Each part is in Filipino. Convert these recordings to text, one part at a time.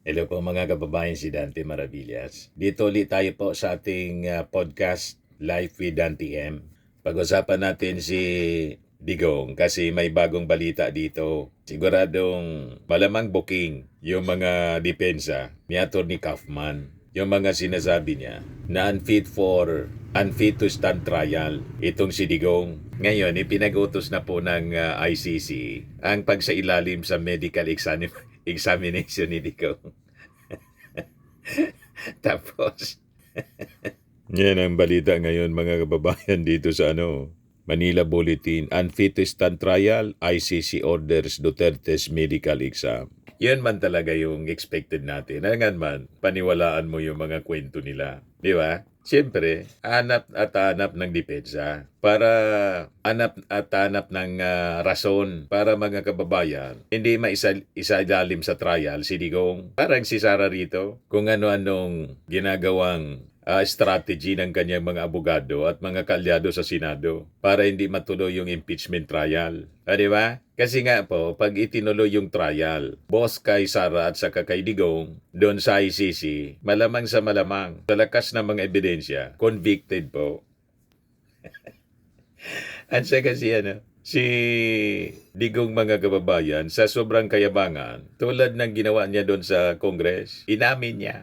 Hello po mga kababayan, si Dante Maravillas. Dito ulit tayo po sa ating podcast, Life with Dante M. Pag-usapan natin si Digong kasi may bagong balita dito. Siguradong malamang booking yung mga depensa ni Atty. Kaufman. Yung mga sinasabi niya na unfit to stand trial itong si Digong. Ngayon, ipinag-utos na po ng ICC ang pagsailalim sa medical examination ni Digong. Tapos, yan ang balita ngayon mga kababayan dito sa Manila Bulletin. Unfit to stand trial, ICC orders Duterte's medical exam. Yan man talaga yung expected natin. Hanggang man, paniwalaan mo yung mga kwento nila. Di ba? Siyempre, hanap ng depensa para hanap ng rason para mga kababayan hindi isailalim sa trial si Digong. Parang si Sara rito kung ano-anong ginagawang strategy ng kanyang mga abogado at mga kalyado sa Senado para hindi matuloy yung impeachment trial. Di ba? Kasi nga po, pag itinuloy yung trial, boss kay Sara at saka kay Digong, doon sa ICC, malamang sa lakas ng mga ebidensya, convicted po. At saka si Digong mga kababayan, sa sobrang kayabangan, tulad ng ginawa niya doon sa Congress, inamin niya.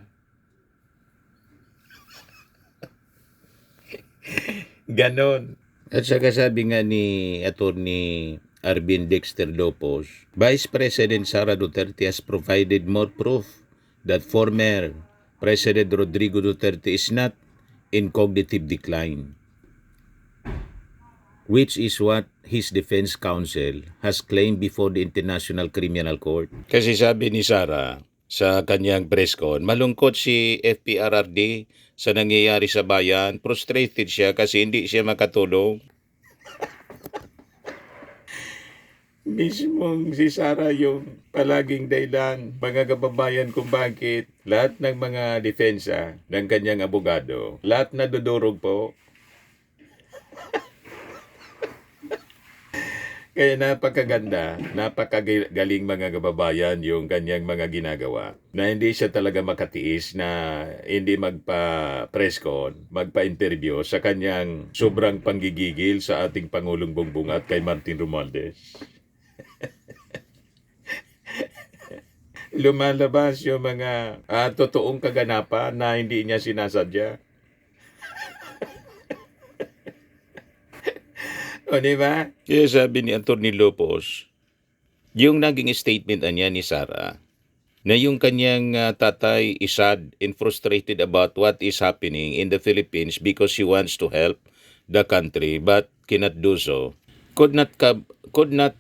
Ganon. At saka sabi nga ni Atty. Arvin Dexter Lopez, Vice President Sara Duterte has provided more proof that former President Rodrigo Duterte is not in cognitive decline, which is what his defense counsel has claimed before the International Criminal Court. Kasi sabi ni Sara sa kanyang press con, malungkot si FPRRD sa nangyayari sa bayan. Frustrated siya kasi hindi siya makatulong. Mismong si Sara yung palaging dahilan, mga kababayan, kung bakit lahat ng mga depensa ng kanyang abogado, lahat na dudurog po. Kaya napakaganda, napakagaling mga kababayan yung kanyang mga ginagawa. Na hindi siya talaga makatiis na hindi magpa-press con, magpa-interview sa kanyang sobrang panggigigil sa ating Pangulong Bongbong at kay Martin Romualdez. Lumalabas yung mga totoong kaganapan na hindi niya sinasadya. O diba? Kaya sabi ni Atty. Lopez, yung naging statement niya ni Sara, na yung kanyang tatay is sad and frustrated about what is happening in the Philippines because he wants to help the country but cannot do so, could not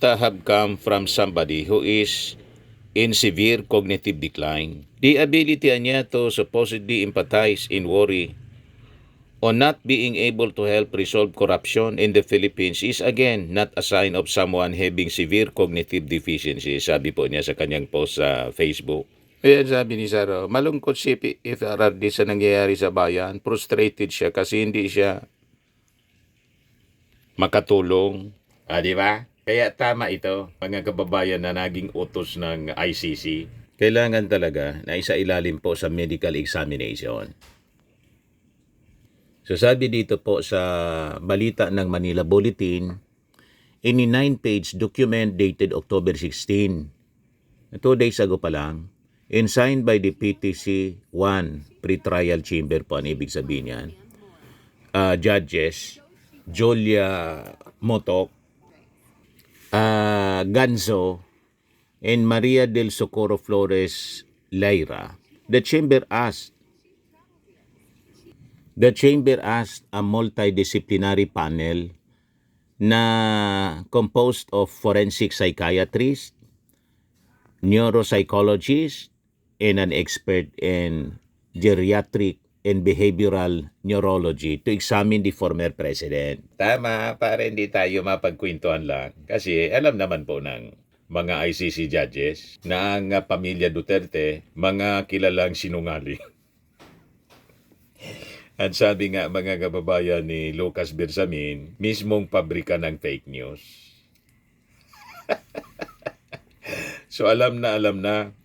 have come from somebody who is in severe cognitive decline. The ability niya to supposedly empathize and worry on not being able to help resolve corruption in the Philippines is again not a sign of someone having severe cognitive deficiency, sabi po niya sa kanyang post sa Facebook. Kaya sabi ni Sara, malungkot si FRRD sa nangyayari sa bayan. Frustrated siya kasi hindi siya makatulong. Di ba? Kaya tama ito, mga kababayan, na naging utos ng ICC. Kailangan talaga na isailalim po sa medical examination. So sabi dito po sa balita ng Manila Bulletin, in a 9-page document dated October 16, 2 days ago pa lang, and signed by the PTC-1 pre-trial chamber po, ang ibig sabihin yan, judges, Julia Motok, Ganzo, and Maria del Socorro Flores Lyra, the chamber asked a multidisciplinary panel na composed of forensic psychiatrists, neuropsychologists, and an expert in geriatric and behavioral neurology to examine the former president. Tama, para hindi tayo mapagkwentuhan lang. Kasi alam naman po ng mga ICC judges na ang pamilya Duterte, mga kilalang sinungaling. At sabi nga mga kababayan ni Lucas Bersamin, mismong pabrika ng fake news. So alam na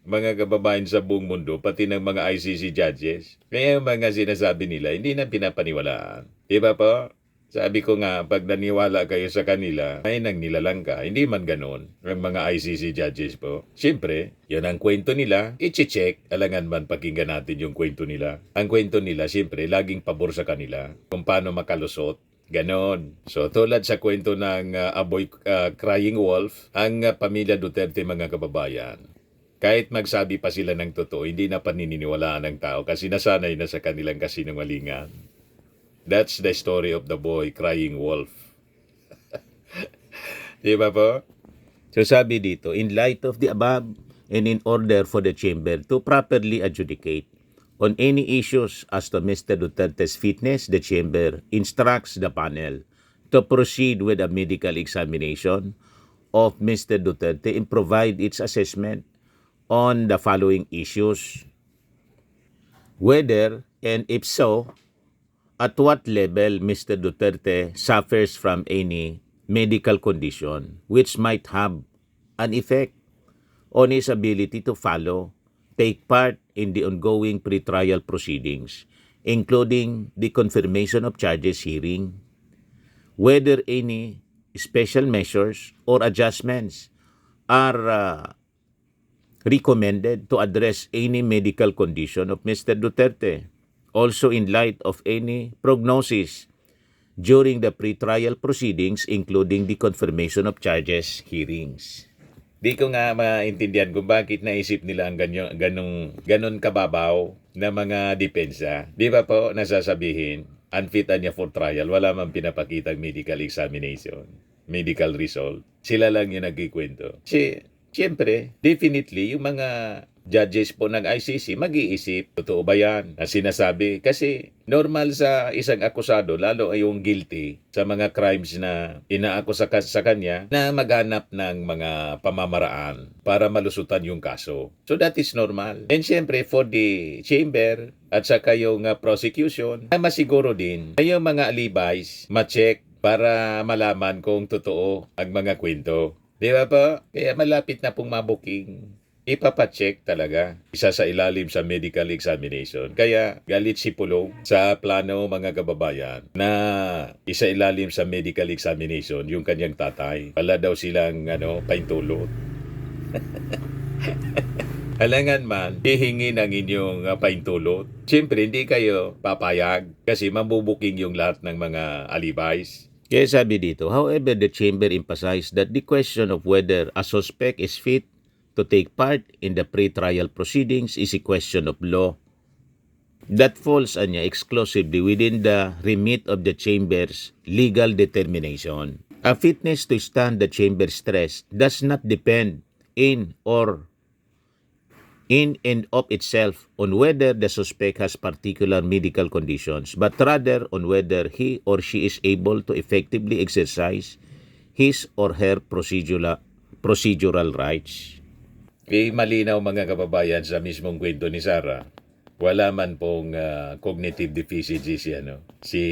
mga kababayan sa buong mundo, pati ng mga ICC judges. Kaya yung mga sinasabi nila, hindi na pinapaniwalaan. Di ba po? Sabi ko nga, pag naniwala kayo sa kanila, ay nang nilalang ka. Hindi man ganon ang mga ICC judges po. Siyempre, yun ang kwento nila. I-check, alangan man pakinggan natin yung kwento nila. Ang kwento nila, siyempre, laging pabor sa kanila. Kung paano makalusot. Ganon. So, tulad sa kwento ng Crying Wolf, ang pamilya Duterte, mga kababayan, kahit magsabi pa sila ng totoo, hindi na paniniwalaan ng tao kasi nasanay na sa kanilang kasinungalingan. That's the story of the boy crying wolf. Di ba po? So sabi dito, in light of the above and in order for the chamber to properly adjudicate on any issues as to Mr. Duterte's fitness, the chamber instructs the panel to proceed with a medical examination of Mr. Duterte and provide its assessment on the following issues. Whether, and if so, at what level Mr. Duterte suffers from any medical condition which might have an effect on his ability to follow, take part in the ongoing pretrial proceedings, including the confirmation of charges hearing, whether any special measures or adjustments are recommended to address any medical condition of Mr. Duterte, also in light of any prognosis during the pretrial proceedings, including the confirmation of charges hearings. Di ko nga maintindihan kung bakit naisip nila ang ganon kababaw na mga depensa. Di ba po nasasabihin, unfit niya for trial, wala man pinapakitang medical examination, medical result. Sila lang yung nagkikwento. Siyempre, definitely, yung mga judges po ng ICC mag-iisip, totoo ba yan na sinasabi? Kasi normal sa isang akusado, lalo ay yung guilty sa mga crimes na inaakusa sa kanya, na maghanap ng mga pamamaraan para malusutan yung kaso. So that is normal. And siyempre, for the chamber at saka yung prosecution, ay masiguro din ay yung mga alibis ma-check para malaman kung totoo ang mga kwento. Di ba po? Kaya malapit na pong mabuking. Ipapacheck talaga. Isa sa ilalim sa medical examination. Kaya galit si Pulong sa plano, mga kababayan, na isa ilalim sa medical examination yung kanyang tatay. Wala daw silang paintulot. Halangan man, hihingi ng inyong paintulot. Siyempre, hindi kayo papayag kasi mabubuking yung lahat ng mga alibis. Kaya sabi dito, however, the chamber emphasized that the question of whether a suspect is fit to take part in the pre-trial proceedings is a question of law that falls exclusively within the remit of the chamber's legal determination. A fitness to stand the chamber stress does not depend in and of itself on whether the suspect has particular medical conditions, but rather on whether he or she is able to effectively exercise his or her procedural rights. Malinaw, mga kababayan, sa mismong kwento ni Sarah. Wala man pong cognitive deficiency si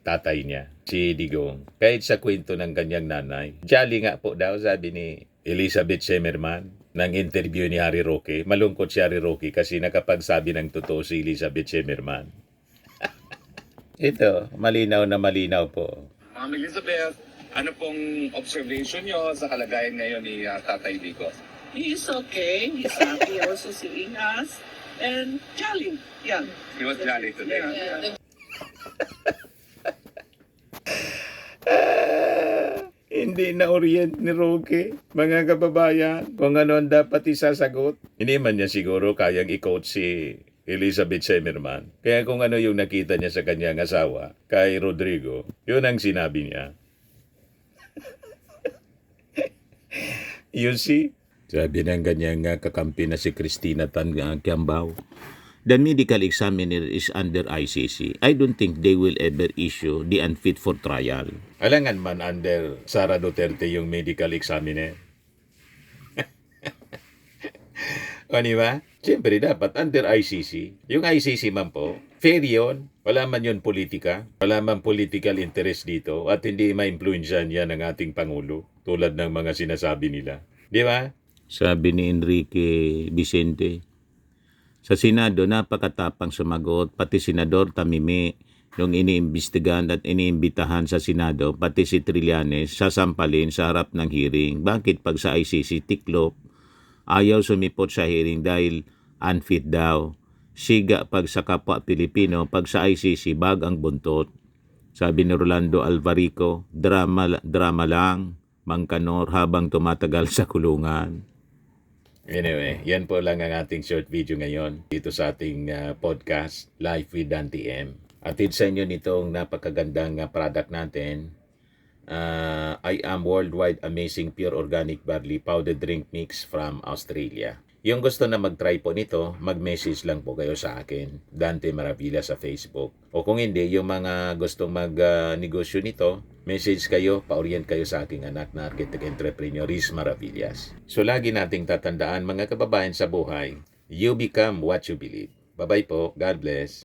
tatay niya, si Digong. Kahit sa kwento ng kanyang nanay. Jolly nga po daw, sabi ni Elizabeth Zemerman ng interview ni Harry Roque. Malungkot si Harry Roque kasi nakapagsabi ng totoo si Elizabeth Zemerman. Ito, malinaw na malinaw po. Ma'am Elizabeth, ano pong observation nyo sa kalagayan ngayon ni Tatay Digong? He is okay. He's happy also seeing us. And jolly. Yeah. He was jolly today. Yeah. Hindi na-orient ni Roque, mga kababayan, kung ano ang dapat isasagot. Hindi man niya siguro kayang i-coach si Elizabeth Zemerman. Kaya kung ano yung nakita niya sa kanyang asawa, kay Rodrigo, yun ang sinabi niya. You see? Sabi ng kanyang kakampi na si Cristina Tan Quiambao, the medical examiner is under ICC. I don't think they will ever issue the unfit for trial. Alangan man under Sara Duterte yung medical examiner. O diba? Siyempre dapat under ICC. Yung ICC man po, fair yun. Wala man yun politika. Wala man political interest dito. At hindi ma-influensyan yan ng ating Pangulo. Tulad ng mga sinasabi nila. Di ba? Sabi ni Enrique Vicente. Sa Senado, napakatapang sumagot, pati Senador Tamimi, nung iniimbestigahan at iniimbitahan sa Senado, pati si Trillanes, sasampalin sa harap ng hearing. Bakit pag sa ICC tiklop, ayaw sumipot sa hearing dahil unfit daw? Siga pag sa kapwa Pilipino, pag sa ICC, bag ang buntot. Sabi ni Rolando Alvarico, drama lang, Mang Kanor, habang tumatagal sa kulungan. Anyway, yan po lang ang ating short video ngayon dito sa ating podcast, Life with Dan TM. Atid sa inyo nitong napakagandang product natin. I am Worldwide Amazing Pure Organic Barley Powdered Drink Mix from Australia. Yung gusto na mag-try po nito, mag-message lang po kayo sa akin, Dante Maravilla sa Facebook. O kung hindi, yung mga gustong mag-negosyo nito, message kayo, pa-orient kayo sa aking anak na architect entrepreneur, Riz Maravillas. So lagi nating tatandaan mga kababayan sa buhay, you become what you believe. Bye-bye po. God bless.